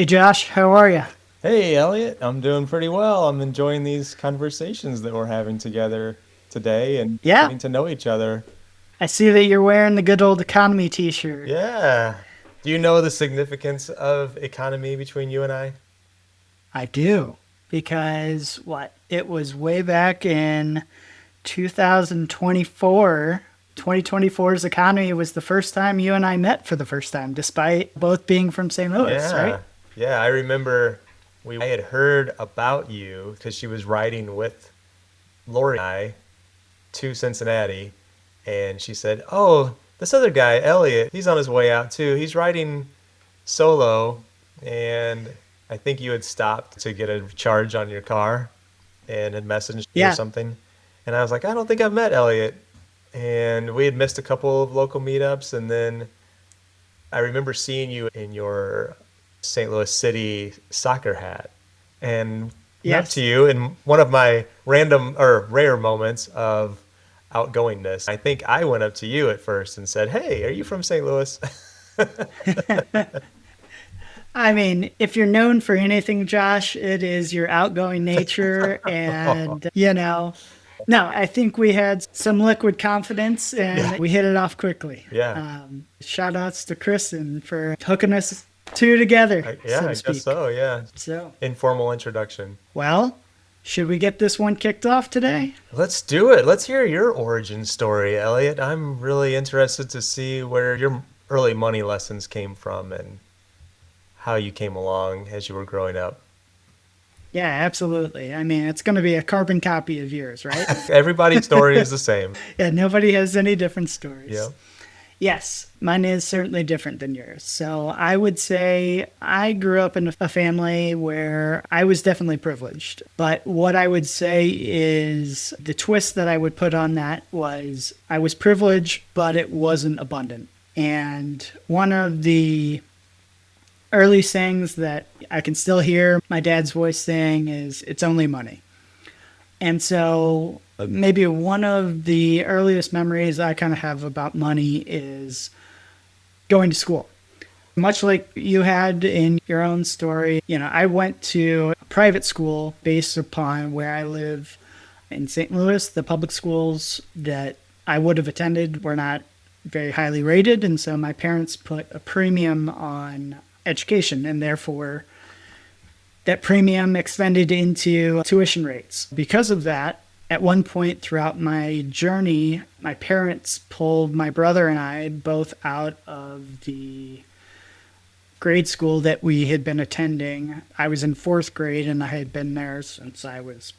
Hey Josh, how are you? Hey Elliot, I'm doing pretty well. I'm enjoying these conversations that we're having together today and Yeah, getting to know each other. I see that you're wearing the good old economy t-shirt. Yeah. Do you know the significance of economy between you and I? I do. Because what? It was way back in 2024. 2024's economy was the first time you and I met for the first time, despite both being from St. Louis, right? Yeah. Yeah, I remember I had heard about you because she was riding with Lori and I to Cincinnati, and she said, "Oh, this other guy, Elliot, he's on his way out too. He's riding solo." And I think you had stopped to get a charge on your car and had messaged me or Yeah, something. And I was like, I don't think I've met Elliot. And we had missed a couple of local meetups. And then I remember seeing you in your St. Louis City soccer hat and went up to yes. you in one of my random or rare moments of outgoingness. I think I went up to you at first and said, "Hey, are you from St. Louis?" I mean, if you're known for anything, Josh, it is your outgoing nature and no, I think we had some liquid confidence Yeah. and we hit it off quickly. Yeah. Shout outs to Kristen for hooking us two together, Yeah, so to I guess speak. so. Yeah. So, Informal introduction. well, should we get this one kicked off today? Let's do it. Let's hear your origin story, Elliot. I'm really interested to see where your early money lessons came from and how you came along as you were growing up. Yeah, absolutely. I mean, it's going to be a carbon copy of yours, right? Everybody's story is the same. Yeah, nobody has any different stories. Yeah. Yes, mine is certainly different than yours. So I would say I grew up in a family where I was definitely privileged. But what I would say is the twist that I would put on that was I was privileged, but it wasn't abundant. And one of the early sayings that I can still hear my dad's voice saying is, it's only money. And so maybe one of the earliest memories I kind of have about money is going to school. Much like you had in your own story, I went to a private school based upon where I live in St. Louis. The public schools that I would have attended were not very highly rated. And so my parents put a premium on education, and therefore that premium expended into tuition rates. Because of that, at one point throughout my journey, my parents pulled my brother and I both out of the grade school that we had been attending. I was in fourth grade and I had been there since I was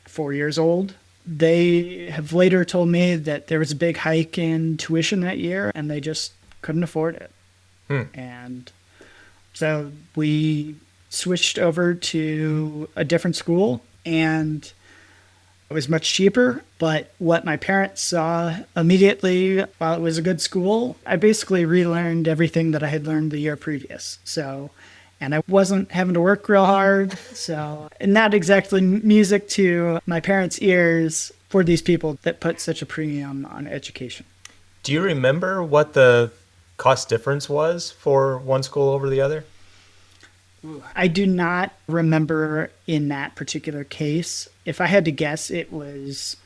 4 years old. They have later told me that there was a big hike in tuition that year and they just couldn't afford it. Hmm. And so we switched over to a different school and it was much cheaper. But what my parents saw immediately, while it was a good school, I basically relearned everything that I had learned the year previous. So, and I wasn't having to work real hard. So, and not exactly music to my parents' ears for these people that put such a premium on education. Do you remember what the cost difference was for one school over the other? I do not remember in that particular case. If I had to guess, it was,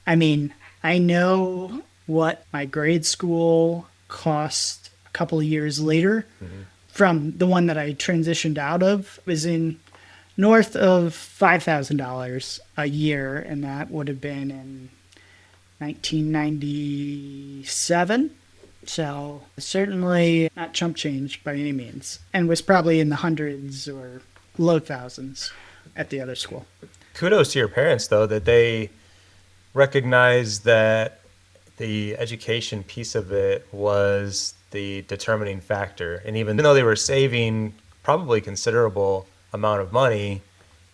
I mean, I know what my grade school cost a couple of years later Hmm. from the one that I transitioned out of was in north of $5,000 a year, and that would have been in 1997. So certainly not chump change by any means, and was probably in the hundreds or low thousands at the other school. Kudos to your parents, though, that they recognized that the education piece of it was the determining factor. And even though they were saving probably considerable amount of money,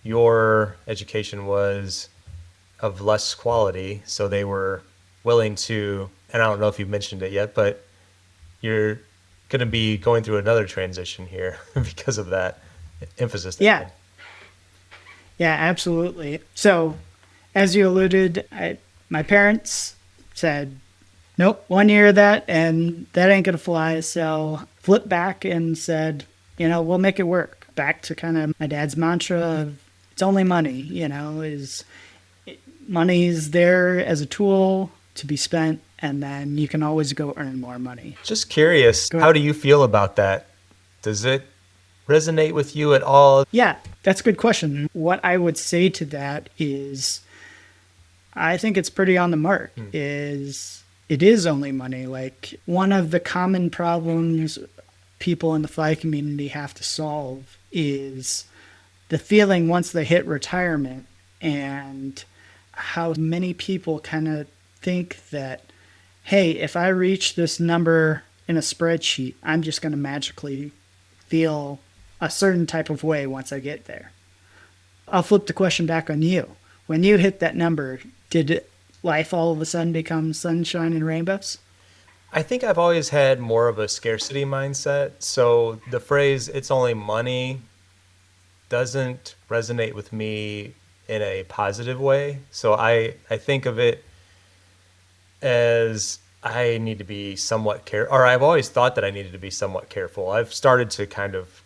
your education was of less quality. So they were willing to, and I don't know if you've mentioned it yet, but you're going to be going through another transition here because of that emphasis they Yeah, put. yeah, absolutely. So, as you alluded, my parents said, nope, 1 year of that, and that ain't gonna fly. So, flipped back and said, we'll make it work. Back to kind of my dad's mantra of it's only money, money's there as a tool to be spent, and then you can always go earn more money. Just curious, Go how ahead. do you feel about that? Does it resonate with you at all? Yeah, that's a good question. What I would say to that is I think it's pretty on the mark. Is it is only money. Like, one of the common problems people in the FI community have to solve is the feeling once they hit retirement, and how many people kind of think that, hey, if I reach this number in a spreadsheet, I'm just going to magically feel a certain type of way once I get there. I'll flip the question back on you. When you hit that number, did life all of a sudden become sunshine and rainbows? I think I've always had more of a scarcity mindset. So the phrase, it's only money, doesn't resonate with me in a positive way. So I think of it as I need to be somewhat careful, or I've always thought that I needed to be somewhat careful. I've started to kind of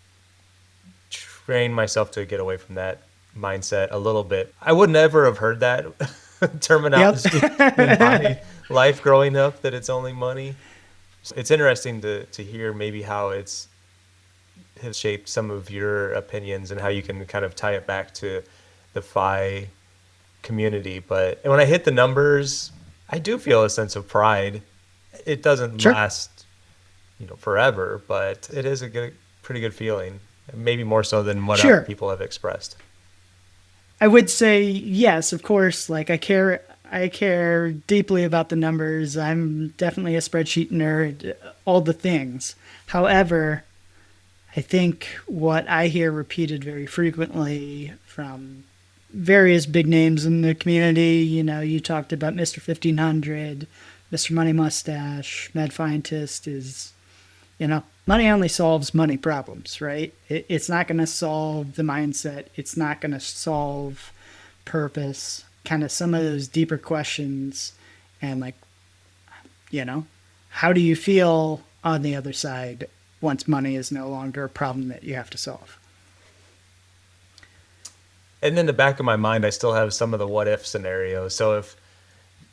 train myself to get away from that mindset a little bit. I would never have heard that terminology in my life growing up, that it's only money. It's interesting to hear maybe how it's has shaped some of your opinions and how you can kind of tie it back to the FI community. But when I hit the numbers, I do feel a sense of pride. It doesn't Sure. last, forever, but it is pretty good feeling. Maybe more so than what Sure. other people have expressed. I would say yes, of course. Like, I care deeply about the numbers. I'm definitely a spreadsheet nerd, all the things. However, I think what I hear repeated very frequently from various big names in the community, you talked about Mr. 1500, Mr. Money Mustache, Mad Scientist, is, money only solves money problems, right? It's not going to solve the mindset. It's not going to solve purpose, kind of some of those deeper questions. And, like, how do you feel on the other side once money is no longer a problem that you have to solve? And in the back of my mind, I still have some of the what if scenarios. So if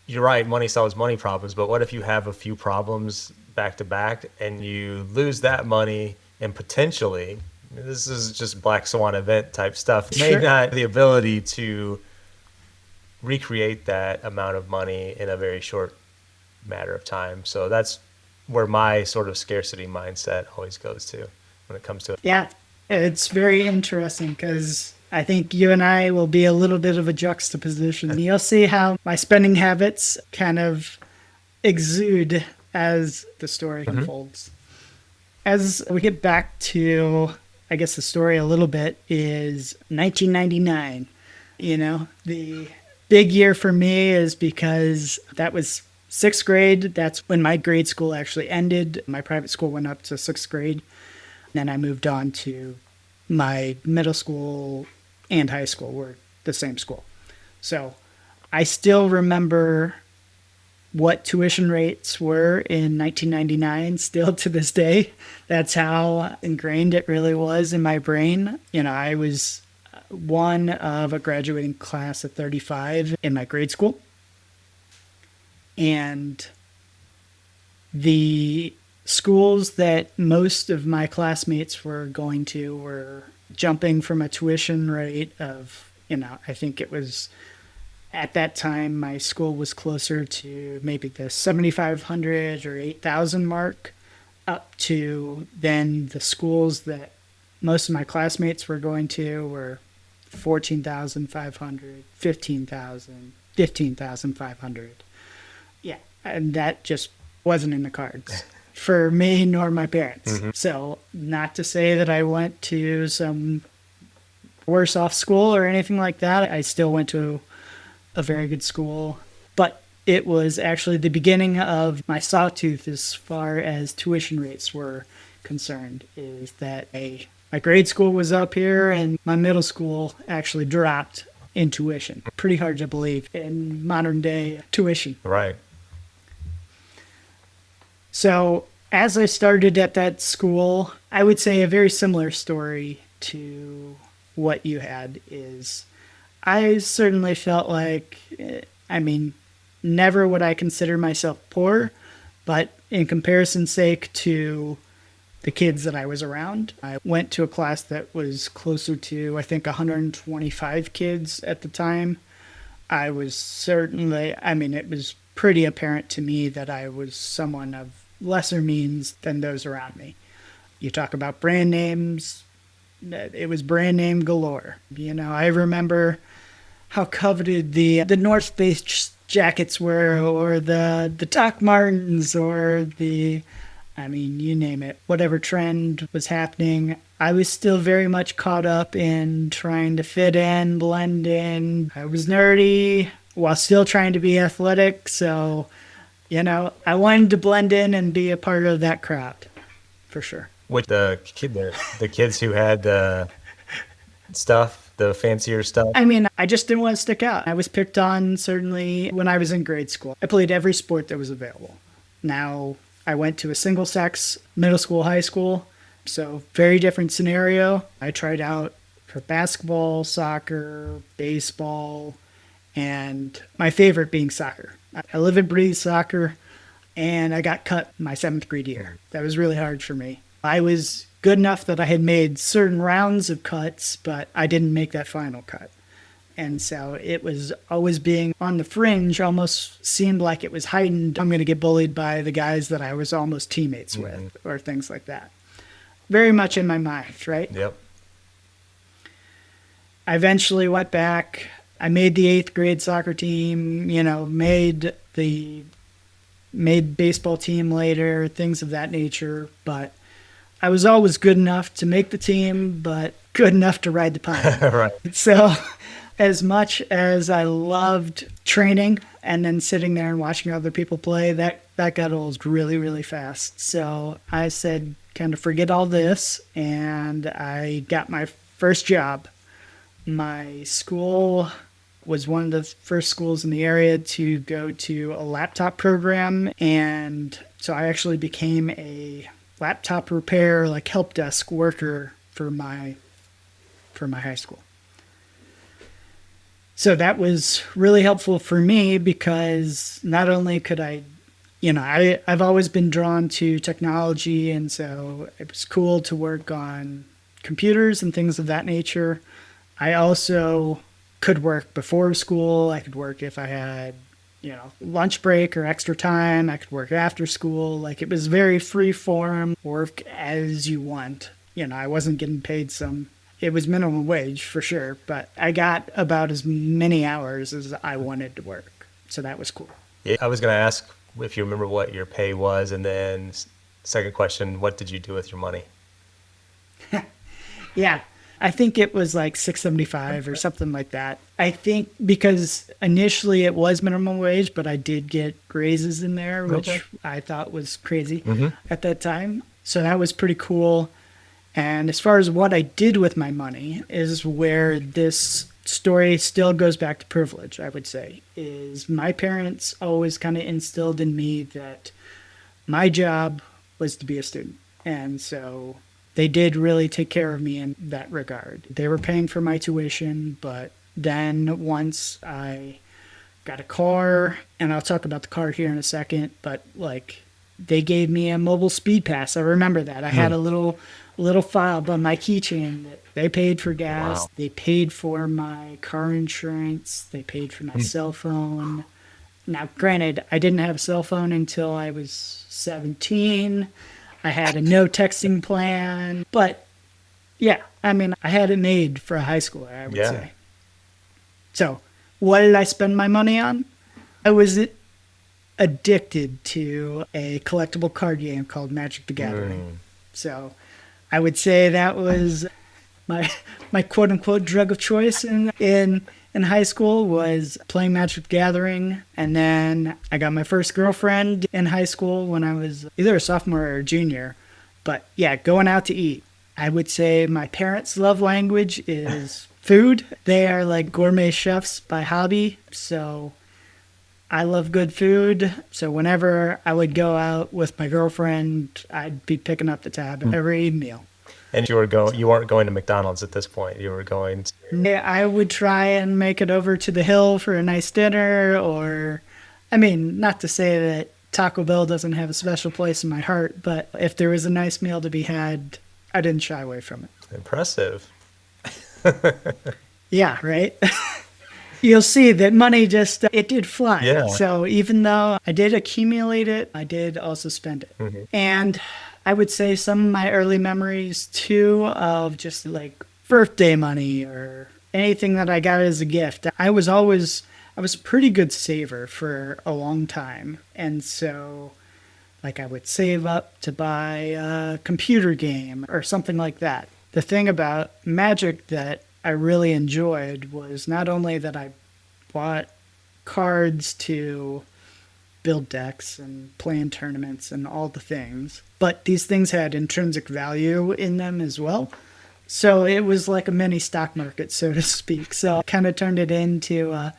you're right, money solves money problems, but what if you have a few problems back to back and you lose that money, and potentially, this is just black swan event type stuff, may Sure. not have the ability to recreate that amount of money in a very short matter of time. So that's where my sort of scarcity mindset always goes to when it comes to it. Yeah, it's very interesting because I think you and I will be a little bit of a juxtaposition. You'll see how my spending habits kind of exude as the story unfolds. As we get back to, I guess, the story a little bit, is 1999. The big year for me is because that was sixth grade. That's when my grade school actually ended. My private school went up to sixth grade. Then I moved on to my middle school and high school were the same school. So I still remember what tuition rates were in 1999 still to this day. That's how ingrained it really was in my brain. I was one of a graduating class of 35 in my grade school. And the schools that most of my classmates were going to were jumping from a tuition rate of, I think it was, at that time, my school was closer to maybe the 7,500 or 8,000 mark, up to then the schools that most of my classmates were going to were 14,500, 15,000, 15,500. Yeah, and that just wasn't in the cards for me nor my parents. So, not to say that I went to some worse off school or anything like that. I still went to a very good school, but it was actually the beginning of my sawtooth as far as tuition rates were concerned, is that my grade school was up here and my middle school actually dropped in tuition. Pretty hard to believe in modern day tuition. Right. So as I started at that school, I would say a very similar story to what you had is I certainly felt like, I mean, never would I consider myself poor, but in comparison's sake to the kids that I was around, I went to a class that was closer to, I think, 125 kids at the time. I was certainly, I mean, it was pretty apparent to me that I was someone of lesser means than those around me. You talk about brand names, it was brand name galore. You know, I remember how coveted the North Face jackets were, or the Doc Martens, or the, I mean, you name it, whatever trend was happening. I was still very much caught up in trying to fit in, blend in. I was nerdy while still trying to be athletic. So, you know, I wanted to blend in and be a part of that crowd for sure. With the kids who had stuff, the fancier stuff. I mean, I just didn't want to stick out. I was picked on certainly when I was in grade school. I played every sport that was available. Now, I went to a single sex middle school, high school, so very different scenario. I tried out for basketball, soccer, baseball, and my favorite being soccer. I live and breathe soccer, and I got cut my 7th grade year. That was really hard for me. I was good enough that I had made certain rounds of cuts, but I didn't make that final cut. And so it was always being on the fringe, almost seemed like it was heightened. I'm going to get bullied by the guys that I was almost teammates with, or things like that. Very much in my mind, right? Yep. I eventually went back. I made the 8th grade soccer team, you know, made baseball team later, things of that nature. But I was always good enough to make the team, but good enough to ride the pine. Right. So as much as I loved training and then sitting there and watching other people play, that got old really, really fast. So I said, kind of forget all this, and I got my first job. My school was one of the first schools in the area to go to a laptop program, and so I actually became a laptop repair, like help desk worker for my high school. So that was really helpful for me because not only could I, you know, I've always been drawn to technology, and so it was cool to work on computers and things of that nature. I also could work before school. I could work if I had, you know, lunch break or extra time. I could work after school. Like, it was very free form, work as you want. You know, I wasn't getting paid it was minimum wage for sure, but I got about as many hours as I wanted to work. So that was cool. Yeah, I was going to ask if you remember what your pay was, and then second question, what did you do with your money? Yeah, I think it was like $6.75 or something like that. I think because initially it was minimum wage, but I did get raises in there, which I thought was crazy at that time. So that was pretty cool. And as far as what I did with my money is where this story still goes back to privilege, I would say, is my parents always kind of instilled in me that my job was to be a student. And so they did really take care of me in that regard. They were paying for my tuition, but then once I got a car, and I'll talk about the car here in a second, but like they gave me a mobile speed pass. I remember that. I had a little fob on my keychain that they paid for gas. Wow. They paid for my car insurance. They paid for my cell phone. Now, granted, I didn't have a cell phone until I was 17. I had a no texting plan. But, yeah, I mean, I had it made for a high schooler, I would say. So, what did I spend my money on? I was addicted to a collectible card game called Magic the Gathering. So I would say that was my quote unquote drug of choice in high school was playing Magic the Gathering. And then I got my first girlfriend in high school when I was either a sophomore or a junior. But yeah, going out to eat. I would say my parents' love language is food. They are like gourmet chefs by hobby. So I love good food. So whenever I would go out with my girlfriend, I'd be picking up the tab every meal. And you weren't going to McDonald's at this point. You were going to, Yeah, I would try and make it over to the hill for a nice dinner, or, I mean, not to say that Taco Bell doesn't have a special place in my heart, but if there was a nice meal to be had, I didn't shy away from it. impressive. Yeah, right? You'll see that money just, it did fly. Yeah. So even though I did accumulate it, I did also spend it. And I would say some of my early memories too of just like birthday money or anything that I got as a gift. I was a pretty good saver for a long time. And so like I would save up to buy a computer game or something like that. The thing about Magic that I really enjoyed was not only that I bought cards to build decks and play in tournaments and all the things, but these things had intrinsic value in them as well. So it was like a mini stock market, so to speak. So I kind of turned it into a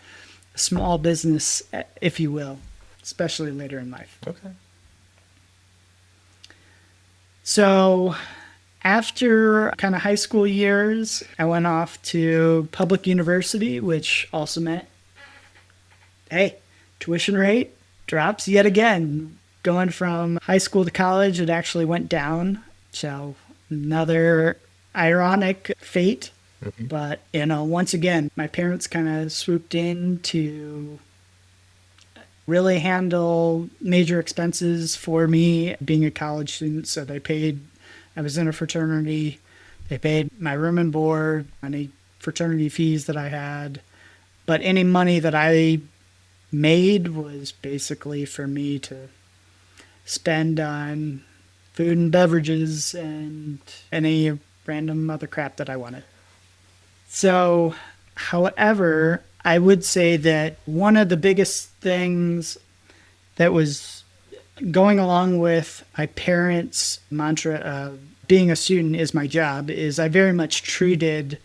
small business, if you will, especially later in life. Okay. So after kind of high school years, I went off to public university, which also meant, hey, tuition rate drops yet again. Going from high school to college, it actually went down. So another ironic fate. But, once again, my parents kind of swooped in to really handle major expenses for me being a college student. So I was in a fraternity. They paid my room and board, any fraternity fees that I had. But any money that I made was basically for me to spend on food and beverages and any random other crap that I wanted. So, however, I would say that one of the biggest things that was going along with my parents' mantra of being a student is my job is I very much treated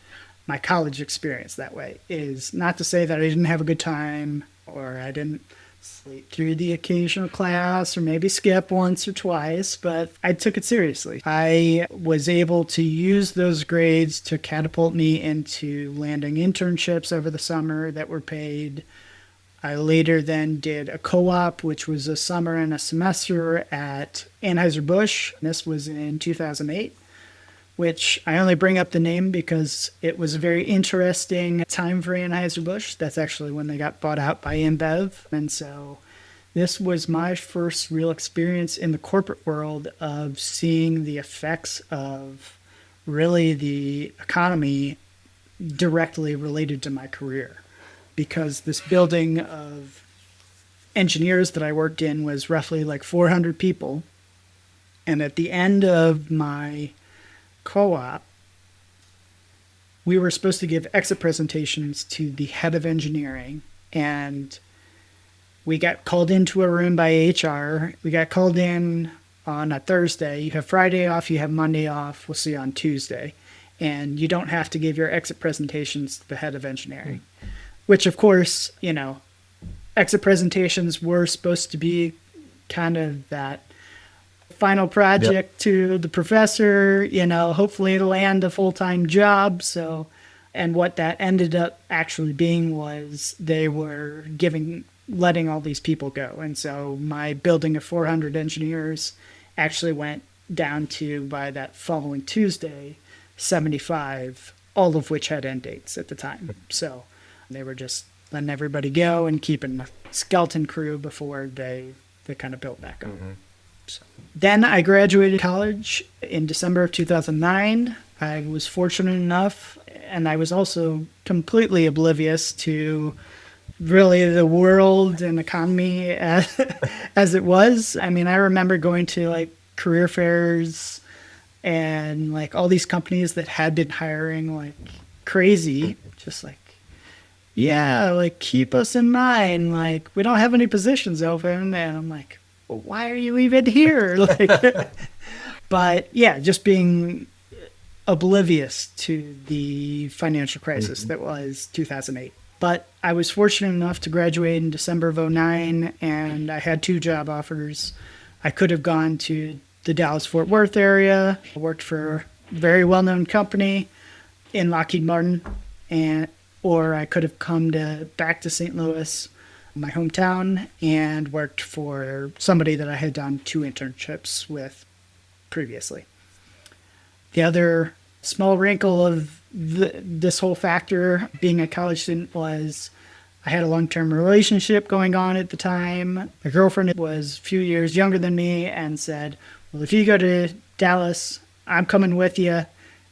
my college experience that way. Is not to say that I didn't have a good time or I didn't sleep through the occasional class or maybe skip once or twice, but I took it seriously. I was able to use those grades to catapult me into landing internships over the summer that were paid. I later then did a co-op, which was a summer and a semester at Anheuser-Busch. This was in 2008, which I only bring up the name because it was a very interesting time for Anheuser-Busch. That's actually when they got bought out by InBev. And so this was my first real experience in the corporate world of seeing the effects of really the economy directly related to my career. Because this building of engineers that I worked in was roughly like 400 people. And at the end of my co-op, we were supposed to give exit presentations to the head of engineering, and we got called into a room by HR. We got called in on a Thursday. You have Friday off, you have Monday off. We'll see you on Tuesday. And you don't have to give your exit presentations to the head of engineering, which of course, exit presentations were supposed to be kind of that final project to the professor, hopefully to land a full-time job. So, and what that ended up actually being was they were letting all these people go. And so my building of 400 engineers actually went down to, by that following Tuesday, 75, all of which had end dates at the time. So they were just letting everybody go and keeping a skeleton crew before they kind of built back up. So then I graduated college in December of 2009. I was fortunate enough, and I was also completely oblivious to really the world and economy as it was. I mean, I remember going to like career fairs and like all these companies that had been hiring like crazy, just like, yeah, like keep us in mind. Like we don't have any positions open. And I'm like, well, why are you even here? Like, but yeah, just being oblivious to the financial crisis that was 2008. But I was fortunate enough to graduate in December of '09, and I had two job offers. I could have gone to the Dallas-Fort Worth area. I worked for a very well-known company in Lockheed Martin, and or I could have come back to St. Louis, my hometown, and worked for somebody that I had done two internships with previously. The other small wrinkle of this whole factor being a college student was I had a long-term relationship going on at the time. My girlfriend was a few years younger than me and said, well, if you go to Dallas, I'm coming with you.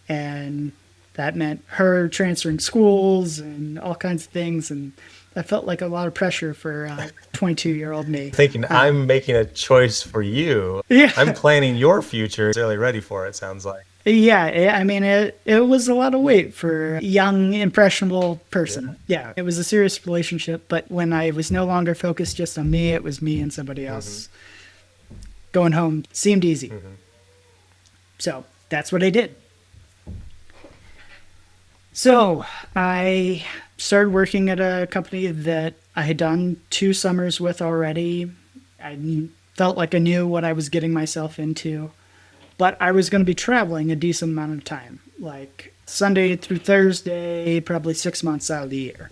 And that meant her transferring schools and all kinds of things. And that felt like a lot of pressure for 22-year-old me. Thinking I'm making a choice for you. Yeah. I'm planning your future. Really ready for it, sounds like. Yeah, I mean, it was a lot of weight for a young, impressionable person. Yeah, it was a serious relationship, but when I was no longer focused just on me, it was me and somebody else. Going home seemed easy. So that's what I did. So I started working at a company that I had done 2 summers with already. I felt like I knew what I was getting myself into. But I was going to be traveling a decent amount of time, like Sunday through Thursday, probably 6 months out of the year,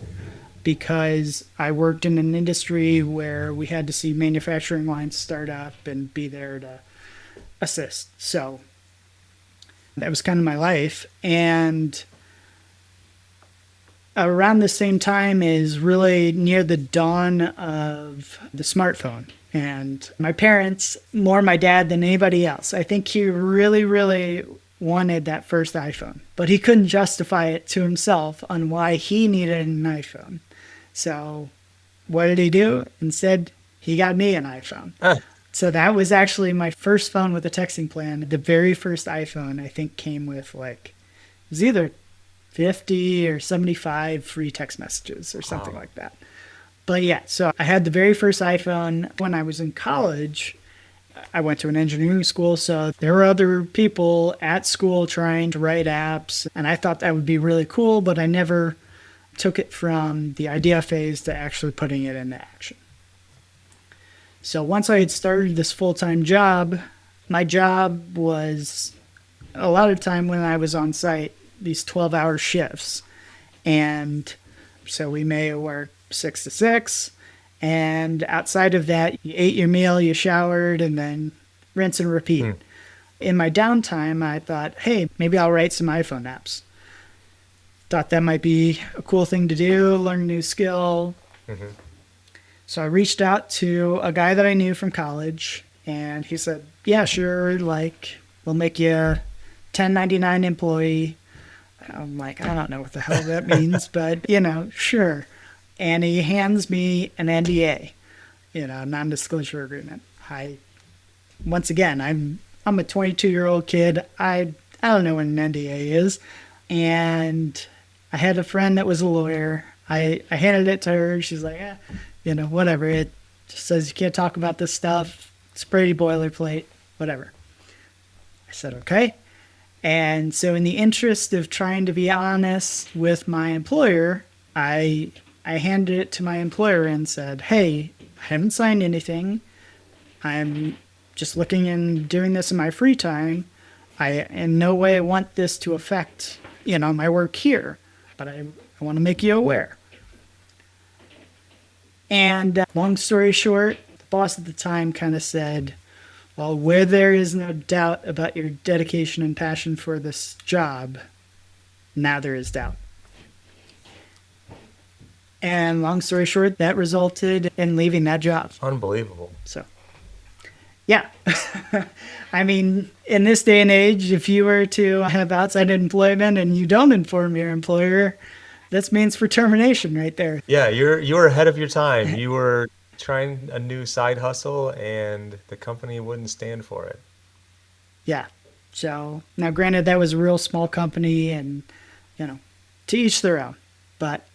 because I worked in an industry where we had to see manufacturing lines start up and be there to assist. So that was kind of my life. And around the same time is really near the dawn of the smartphone. And my parents, more my dad than anybody else, I think he really, really wanted that first iPhone. But he couldn't justify it to himself on why he needed an iPhone. So what did he do? Instead, he got me an iPhone. So that was actually my first phone with a texting plan. The very first iPhone, I think, came with it was either 50 or 75 free text messages or something like that. But yeah, so I had the very first iPhone when I was in college. I went to an engineering school, so there were other people at school trying to write apps, and I thought that would be really cool, but I never took it from the idea phase to actually putting it into action. So once I had started this full-time job, my job was a lot of time when I was on site, these 12-hour shifts. And so we may work 6 to 6, and outside of that, you ate your meal, you showered, and then rinse and repeat. In my downtime, I thought, hey, maybe I'll write some iPhone apps. Thought that might be a cool thing to do, learn a new skill. So I reached out to a guy that I knew from college, and he said, yeah, sure, we'll make you a 1099 employee. I'm like, I don't know what the hell that means, but, sure. And he hands me an NDA, non-disclosure agreement. Once again, I'm a 22-year-old kid. I don't know what an NDA is. And I had a friend that was a lawyer. I handed it to her. She's like, whatever. It just says you can't talk about this stuff. It's pretty boilerplate, whatever. I said, okay. And so in the interest of trying to be honest with my employer, I handed it to my employer and said, hey, I haven't signed anything. I'm just looking and doing this in my free time. I in no way want this to affect, my work here, but I want to make you aware. And long story short, the boss at the time kind of said, well, where there is no doubt about your dedication and passion for this job, now there is doubt. And long story short, that resulted in leaving that job. Unbelievable. So, yeah. I mean, in this day and age, if you were to have outside employment and you don't inform your employer, that's means for termination right there. Yeah, you were ahead of your time. You were trying a new side hustle, and the company wouldn't stand for it. Yeah. So, now granted, that was a real small company, and, to each their own. But,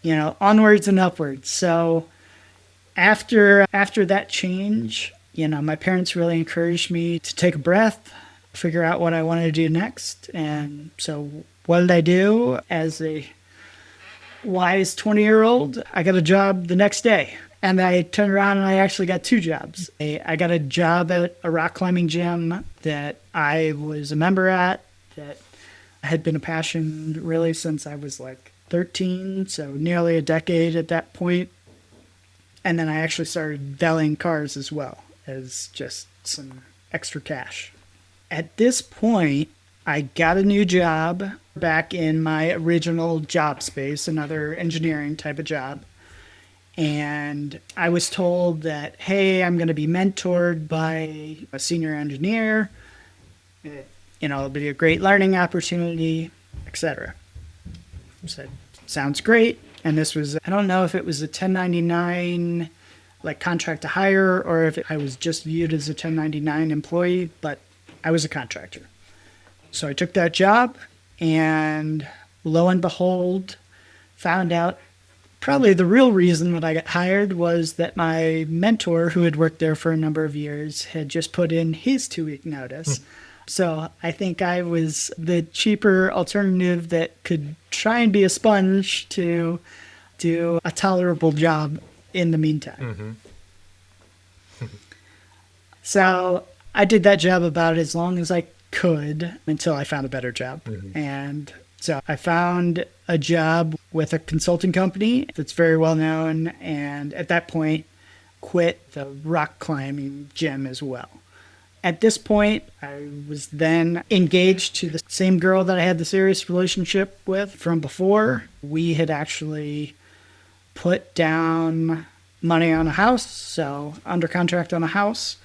onwards and upwards. So after that change, my parents really encouraged me to take a breath, figure out what I wanted to do next. And so what did I do as a wise 20-year-old, I got a job the next day. And I turned around and I actually got two jobs. I got a job at a rock climbing gym that I was a member at, that had been a passion really since I was like 13, so nearly a decade at that point. And then I actually started valeting cars as well as just some extra cash. At this point, I got a new job back in my original job space, another engineering type of job. And I was told that, hey, I'm going to be mentored by a senior engineer. It'll be a great learning opportunity, etc. I said, sounds great. And this was, I don't know if it was a 1099 like contract to hire or if I was just viewed as a 1099 employee, but I was a contractor. So I took that job and lo and behold, found out probably the real reason that I got hired was that my mentor, who had worked there for a number of years, had just put in his 2-week notice. So I think I was the cheaper alternative that could try and be a sponge to do a tolerable job in the meantime. So I did that job about as long as I could until I found a better job. And so I found a job with a consulting company that's very well known, and at that point quit the rock climbing gym as well. At this point, I was then engaged to the same girl that I had the serious relationship with from before. We had actually put down money on a house, so under contract on a house.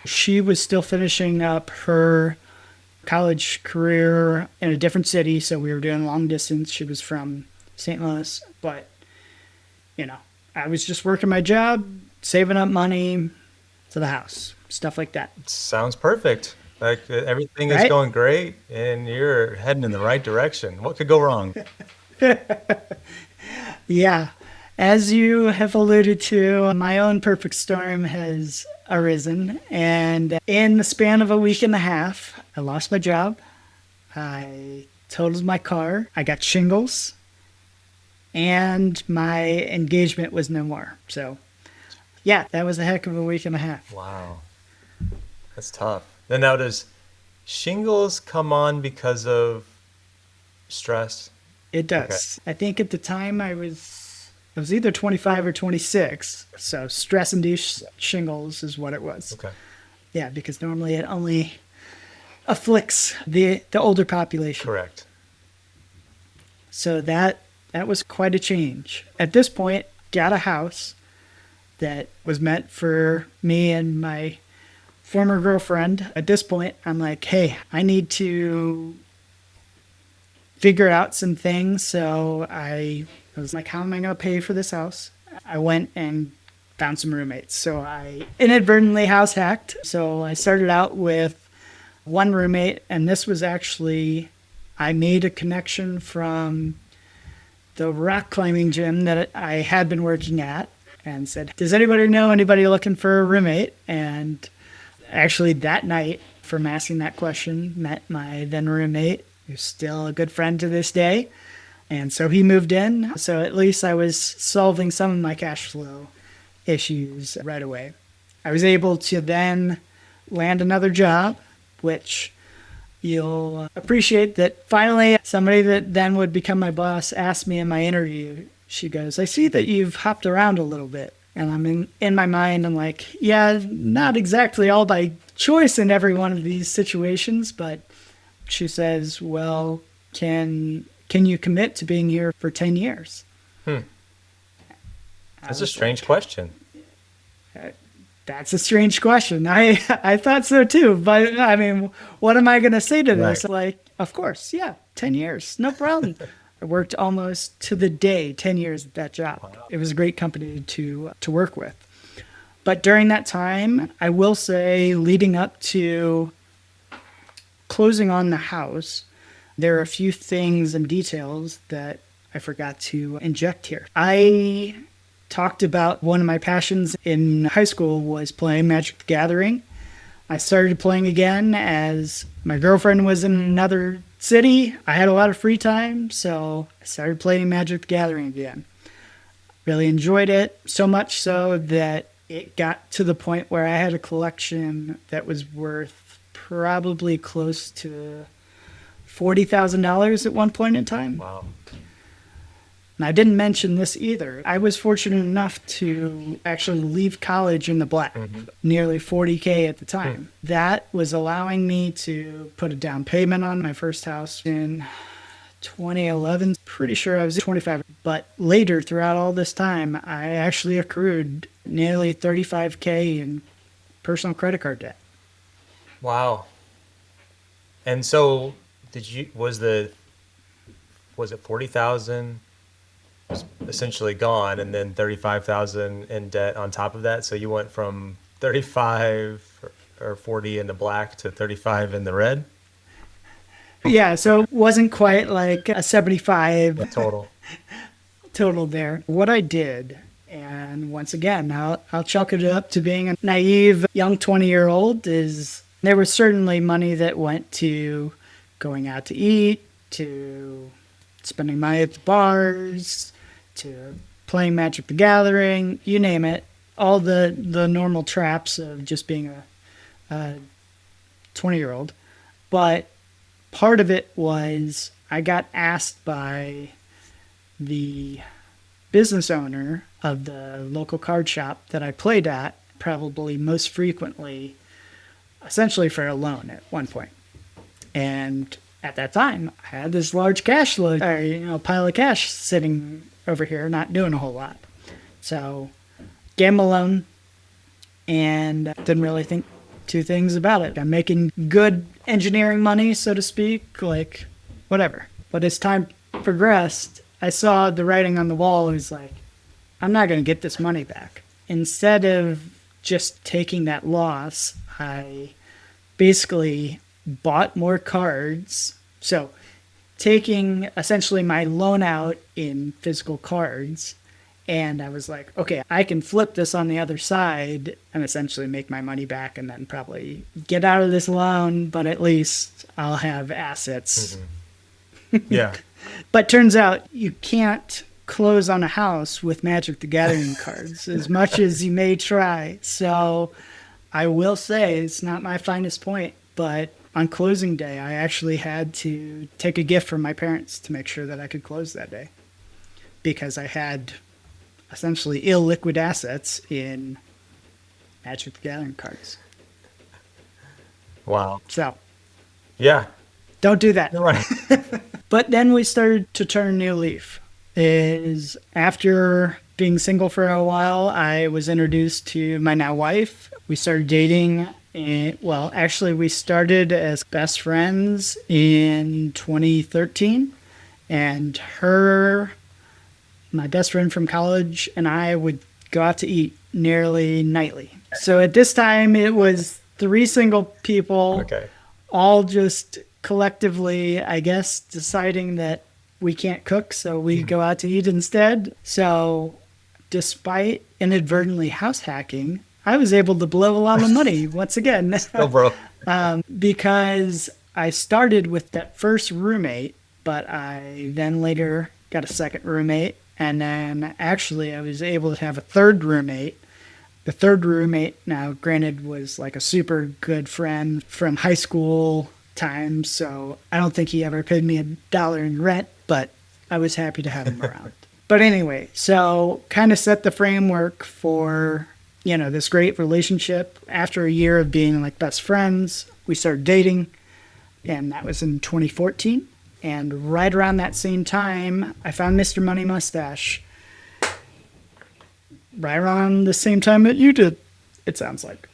She was still finishing up her college career in a different city, so we were doing long distance. She was from St. Louis, but I was just working my job, saving up money to the house, stuff like that. Sounds perfect. Like everything is Right? going great and you're heading in the right direction. What could go wrong? Yeah. As you have alluded to, my own perfect storm has arisen, and in the span of a week and a half, I lost my job. I totaled my car. I got shingles, and my engagement was no more. So, yeah, that was a heck of a week and a half. Wow. That's tough. Then now does shingles come on because of stress? It does. Okay. I think at the time I was either 25 or 26. So stress-induced shingles is what it was. Okay. Yeah, because normally it only afflicts the older population. Correct. So that was quite a change. At this point, got a house that was meant for me and my former girlfriend. At this point, I'm like, hey, I need to figure out some things. So I was like, how am I going to pay for this house? I went and found some roommates. So I inadvertently house hacked. So I started out with one roommate, and this was actually, I made a connection from the rock climbing gym that I had been working at and said, does anybody know anybody looking for a roommate? And actually that night, from asking that question, met my then roommate, who's still a good friend to this day. And so he moved in. So at least I was solving some of my cash flow issues right away. I was able to then land another job, which you'll appreciate that finally somebody that then would become my boss asked me in my interview. She goes, I see that you've hopped around a little bit. And I'm in my mind, I'm like, yeah, not exactly all by choice in every one of these situations. But she says, well, can you commit to being here for 10 years? That's a strange question. That's a strange question. I thought so too. But I mean, what am I going to say to this? Right. Like, of course, yeah, 10 years, no problem. I worked almost to the day 10 years at that job. Wow. It was a great company to work with. But during that time, I will say, leading up to closing on the house, there are a few things and details that I forgot to inject here. I talked about one of my passions in high school was playing Magic the Gathering. I started playing again as my girlfriend was in another city. I had a lot of free time, so I started playing Magic the Gathering again. Really enjoyed it, so much so that it got to the point where I had a collection that was worth probably close to $40,000 at one point in time. Wow. And I didn't mention this either. I was fortunate enough to actually leave college in the black, nearly 40K at the time. That was allowing me to put a down payment on my first house in 2011. Pretty sure I was 25. But later, throughout all this time, I actually accrued nearly 35K in personal credit card debt. Wow. And so was it 40,000 was essentially gone and then 35,000 in debt on top of that? So you went from 35 or 40 in the black to 35 in the red? Yeah, so it wasn't quite like a 75 total there. What I did, and once again, I'll chalk it up to being a naive young 20-year-old, is there was certainly money that went to going out to eat, to spending money at the bars, to playing Magic the Gathering, you name it. All the normal traps of just being a 20-year-old. But part of it was I got asked by the business owner of the local card shop that I played at, probably most frequently, essentially for a loan at one point. And at that time, I had this large cash load, pile of cash sitting over here, not doing a whole lot. So, gave him a loan and didn't really think two things about it. I'm making good engineering money, so to speak, like whatever. But as time progressed, I saw the writing on the wall. It was like, I'm not going to get this money back. Instead of just taking that loss, I basically bought more cards. So taking essentially my loan out in physical cards, and I was like, okay, I can flip this on the other side and essentially make my money back and then probably get out of this loan, but at least I'll have assets. Yeah. But turns out you can't close on a house with Magic the Gathering cards as much as you may try. So I will say it's not my finest point, but on closing day, I actually had to take a gift from my parents to make sure that I could close that day because I had essentially illiquid assets in Magic the Gathering cards. Wow. So, yeah. Don't do that. You're right. But then we started to turn a new leaf. Is after being single for a while, I was introduced to my now wife. We started dating. Well, actually, we started as best friends in 2013. And my best friend from college, and I would go out to eat nearly nightly. So at this time, it was 3 single people, Okay. all just collectively, I guess, deciding that we can't cook, so we go out to eat instead. So despite inadvertently house hacking, I was able to blow a lot of money once again. Still broke. Because I started with that first roommate, but I then later got a second roommate. And then actually I was able to have a third roommate. The third roommate, now granted, was like a super good friend from high school times. So I don't think he ever paid me $1 in rent, but I was happy to have him around. But anyway, so kind of set the framework for, this great relationship. After a year of being like best friends, we started dating, and that was in 2014. And right around that same time, I found Mr. Money Mustache. Right around the same time that you did, it sounds like.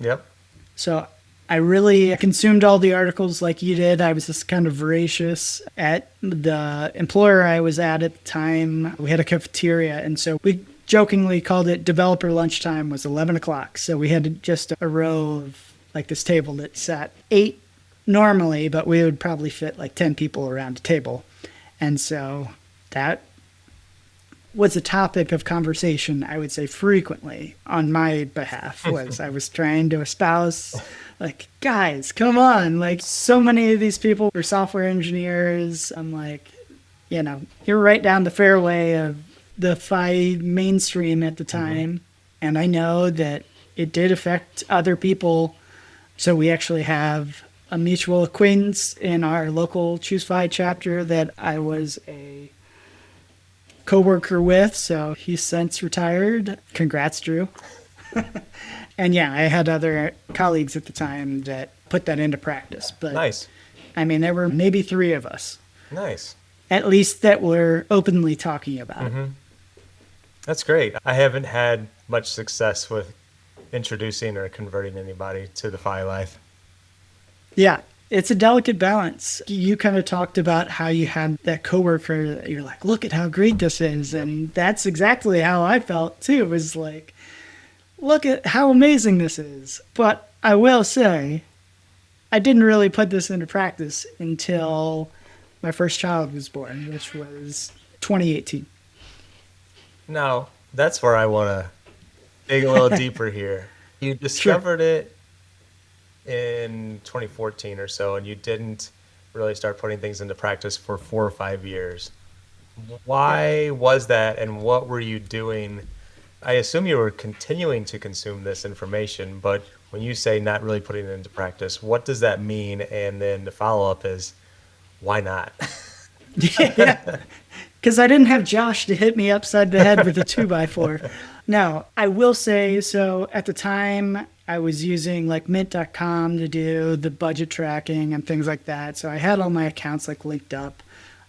Yep. So I really consumed all the articles like you did. I was just kind of voracious. At the employer I was at the time, we had a cafeteria, and so we jokingly called it developer lunchtime was 11 o'clock. So we had just a row of like this table that sat 8 normally, but we would probably fit like 10 people around a table. And so that was a topic of conversation, I would say frequently on my behalf, was I was trying to espouse, like, guys, come on. Like, so many of these people were software engineers. I'm like, you're right down the fairway of the FI mainstream at the time. And I know that it did affect other people. So we actually have a mutual acquaintance in our local Choose FI chapter that I was a coworker with. So he's since retired. Congrats, Drew. And yeah, I had other colleagues at the time that put that into practice. But Nice. I mean, there were maybe 3 of us, Nice. at least, that were openly talking about it. That's great. I haven't had much success with introducing or converting anybody to the FI life. Yeah, it's a delicate balance. You kind of talked about how you had that coworker that you're like, look at how great this is. And that's exactly how I felt too. It was like, look at how amazing this is. But I will say, I didn't really put this into practice until my first child was born, which was 2018. Now, that's where I want to dig a little deeper here. You discovered it in 2014 or so, and you didn't really start putting things into practice for 4 or 5 years. Why was that, and what were you doing? I assume you were continuing to consume this information, but when you say not really putting it into practice, what does that mean? And then the follow-up is, why not? Yeah, because I didn't have Josh to hit me upside the head with a 2x4. No, I will say, so at the time I was using like mint.com to do the budget tracking and things like that. So I had all my accounts like linked up,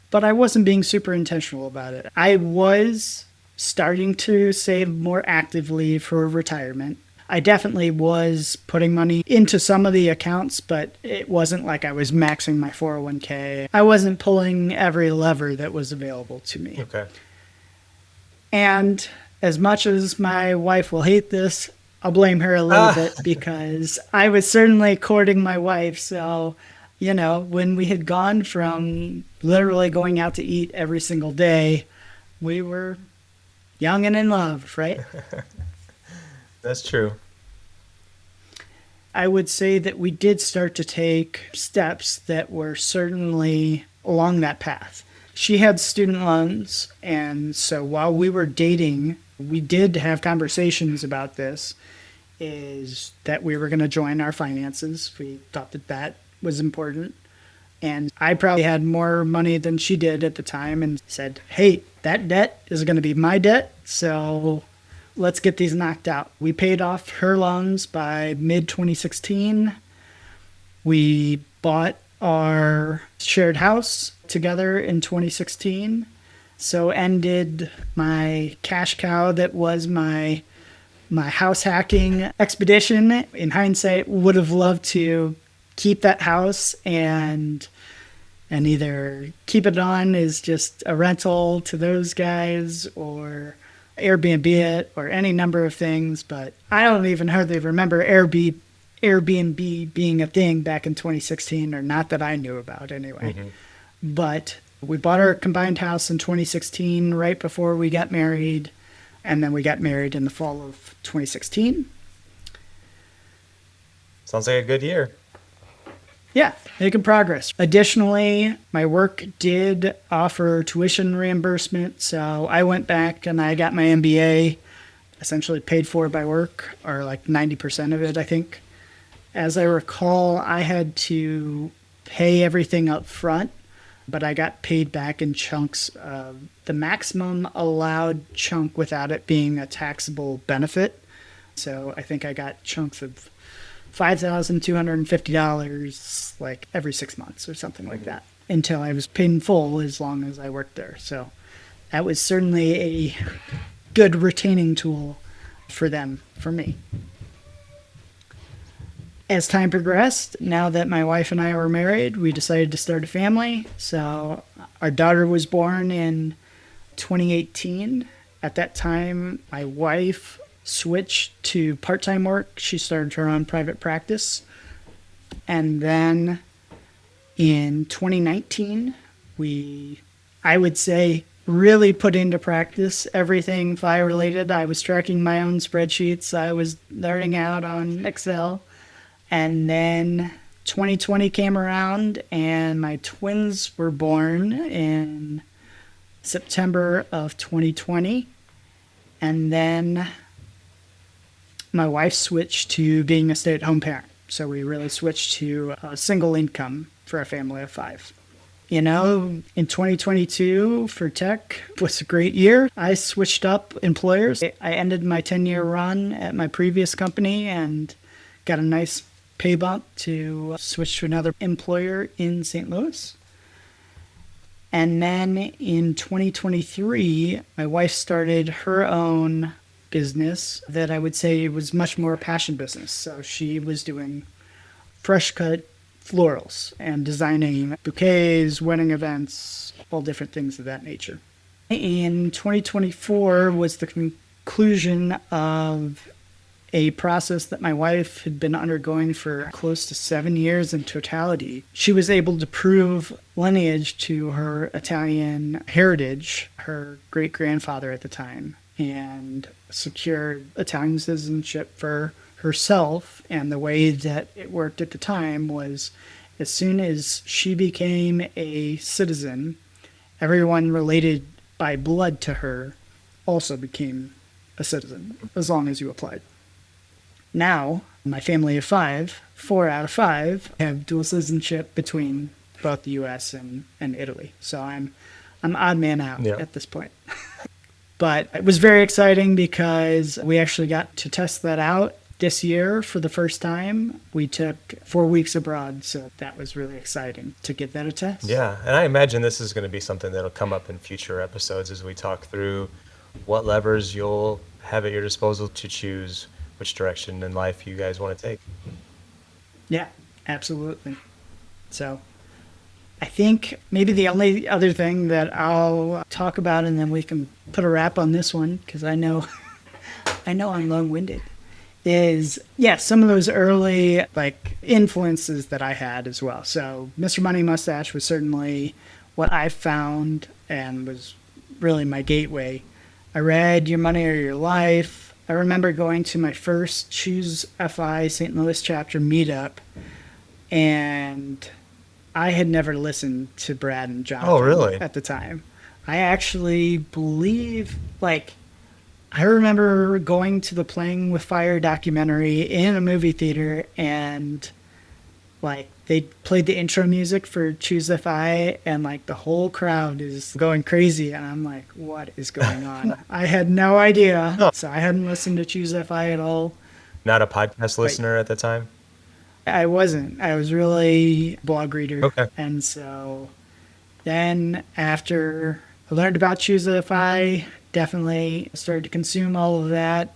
but I wasn't being super intentional about it. I was starting to save more actively for retirement. I definitely was putting money into some of the accounts, but it wasn't like I was maxing my 401k. I wasn't pulling every lever that was available to me. Okay. And as much as my wife will hate this, I'll blame her a little bit because I was certainly courting my wife. So, when we had gone from literally going out to eat every single day, we were young and in love, right? That's true. I would say that we did start to take steps that were certainly along that path. She had student loans, and so while we were dating, we did have conversations about this, is that we were going to join our finances. We thought that that was important. And I probably had more money than she did at the time and said, hey, that debt is going to be my debt, so let's get these knocked out. We paid off her loans by mid-2016. We bought our shared house together in 2016. So ended my cash cow that was my house hacking expedition. In hindsight, would have loved to keep that house and either keep it on as just a rental to those guys or Airbnb it or any number of things. But I don't even hardly remember Airbnb being a thing back in 2016, or not that I knew about anyway. But we bought our combined house in 2016, right before we got married. And then we got married in the fall of 2016. Sounds like a good year. Yeah, making progress. Additionally, my work did offer tuition reimbursement. So I went back and I got my MBA essentially paid for by work, or like 90% of it, I think. As I recall, I had to pay everything up front, but I got paid back in chunks of the maximum allowed chunk without it being a taxable benefit. So I think I got chunks of $5,250 like every 6 months or something like that, until I was paid in full as long as I worked there. So that was certainly a good retaining tool for them, for me. As time progressed, now that my wife and I were married, we decided to start a family. So our daughter was born in 2018. At that time, my wife switched to part-time work. She started her own private practice. And then in 2019, I would say really put into practice everything FI related. I was tracking my own spreadsheets. I was learning out on Excel. And then 2020 came around and my twins were born in September of 2020. And then my wife switched to being a stay-at-home parent. So we really switched to a single income for a family of 5. You know, in 2022 for tech was a great year. I switched up employers. I ended my 10-year run at my previous company and got a nice pay bump to switch to another employer in St. Louis. And then in 2023, my wife started her own business that I would say was much more a passion business. So she was doing fresh cut florals and designing bouquets, wedding events, all different things of that nature. In 2024 was the conclusion of a process that my wife had been undergoing for close to 7 years in totality. She was able to prove lineage to her Italian heritage, her great-grandfather at the time, and secured Italian citizenship for herself. And the way that it worked at the time was as soon as she became a citizen, everyone related by blood to her also became a citizen, as long as you applied. Now, my family of 5, 4 out of 5 have dual citizenship between both the U.S. and Italy. So I'm odd man out at this point. But it was very exciting because we actually got to test that out this year for the first time. We took 4 weeks abroad, so that was really exciting to give that a test. Yeah, and I imagine this is going to be something that'll come up in future episodes as we talk through what levers you'll have at your disposal to choose which direction in life you guys want to take. Yeah, absolutely. So I think maybe the only other thing that I'll talk about, and then we can put a wrap on this one, because I know I'm long-winded, is, some of those early influences that I had as well. So Mr. Money Mustache was certainly what I found and was really my gateway. I read Your Money or Your Life. I remember going to my first Choose FI St. Louis chapter meetup, and I had never listened to Brad and Jonathan at the time. I actually believe, I remember going to the Playing with Fire documentary in a movie theater, and they played the intro music for Choose FI, and the whole crowd is going crazy, and I'm like, what is going on? I had no idea. So I hadn't listened to Choose FI at all. Not a podcast listener at the time? I wasn't. I was really a blog reader. Okay. And so then after I learned about Choose FI, definitely started to consume all of that.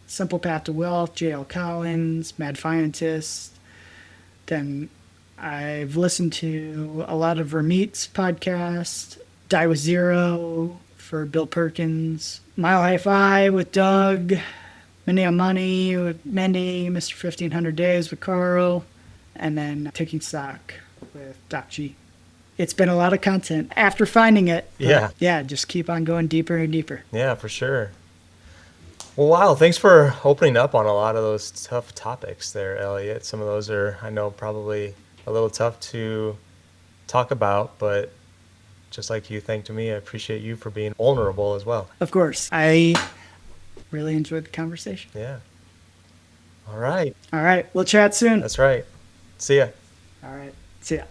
Simple Path to Wealth, J.L. Collins, Mad Fientist. Then I've listened to a lot of Ramit's podcast, Die with Zero for Bill Perkins, Mile High Five with Doug, Money on Money with Mendy, Mr. 1500 Days with Carl, and then Taking Stock with Doc G. It's been a lot of content after finding it. Yeah, just keep on going deeper and deeper. Yeah, for sure. Well, wow, thanks for opening up on a lot of those tough topics there, Elliot. Some of those are, I know, probably a little tough to talk about, but just like you thanked me, I appreciate you for being vulnerable as well. Of course. I really enjoyed the conversation. Yeah. All right. All right. We'll chat soon. That's right. See ya. All right. See ya.